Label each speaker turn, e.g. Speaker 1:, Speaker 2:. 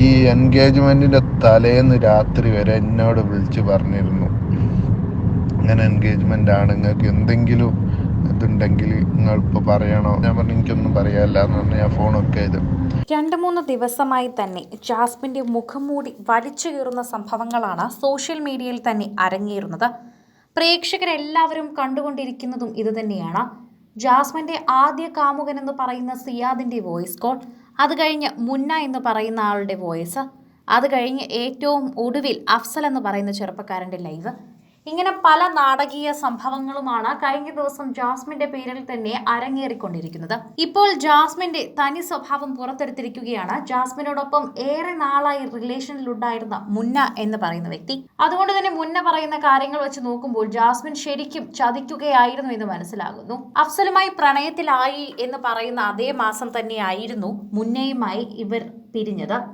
Speaker 1: ഈ എൻഗേജ്മെന്റിന്റെ തലേന്ന് രാത്രി വരെ എന്നോട് വിളിച്ച് പറഞ്ഞിരുന്നു, ഇങ്ങനെ എൻഗേജ്മെന്റ് ആണ്, നിങ്ങൾക്ക് എന്തെങ്കിലും ഇതുണ്ടെങ്കിൽ നിങ്ങൾ ഇപ്പോൾ പറയണോ. ഞാൻ പറഞ്ഞു എനിക്കൊന്നും പറയാനില്ല എന്ന് പറഞ്ഞ് ഞാൻ ഫോണൊക്കെ ചെയ്തു.
Speaker 2: 2-3 ദിവസമായി തന്നെ ജാസ്മിൻ്റെ മുഖംമൂടി വലിച്ചു കീറുന്ന സംഭവങ്ങളാണ് സോഷ്യൽ മീഡിയയിൽ തന്നെ അരങ്ങേറുന്നത്. പ്രേക്ഷകരെല്ലാവരും കണ്ടുകൊണ്ടിരിക്കുന്നതും ഇതുതന്നെയാണ്. ജാസ്മിൻ്റെ ആദ്യ കാമുകൻ എന്ന് പറയുന്ന സിയാദിൻ്റെ വോയിസ് കോൾ, അത് കഴിഞ്ഞ് മുന്ന എന്ന് പറയുന്ന ആളുടെ വോയിസ്, അത് കഴിഞ്ഞ് ഏറ്റവും ഒടുവിൽ അഫ്സൽ എന്ന് പറയുന്ന ചെറുപ്പക്കാരൻ്റെ ലൈവ്. ഇങ്ങനെ പല നാടകീയ സംഭവങ്ങളുമാണ് കഴിഞ്ഞ ദിവസം ജാസ്മിന്റെ പേരിൽ തന്നെ അരങ്ങേറിക്കൊണ്ടിരിക്കുന്നത്. ഇപ്പോൾ ജാസ്മിന്റെ തനി സ്വഭാവം പുറത്തെടുത്തിരിക്കുകയാണ് ജാസ്മിനോടൊപ്പം ഏറെ നാളായി റിലേഷനിലുണ്ടായിരുന്ന മുന്ന എന്ന് പറയുന്ന വ്യക്തി. അതുകൊണ്ട് തന്നെ മുന്ന പറയുന്ന കാര്യങ്ങൾ വെച്ച് നോക്കുമ്പോൾ ജാസ്മിൻ ശരിക്കും ചതിക്കുകയായിരുന്നു എന്ന് മനസ്സിലാകുന്നു. അഫ്സലുമായി പ്രണയത്തിലായി എന്ന് പറയുന്ന അതേ മാസം തന്നെയായിരുന്നു മുന്നയുമായി ഇവർ പിരിഞ്ഞത്.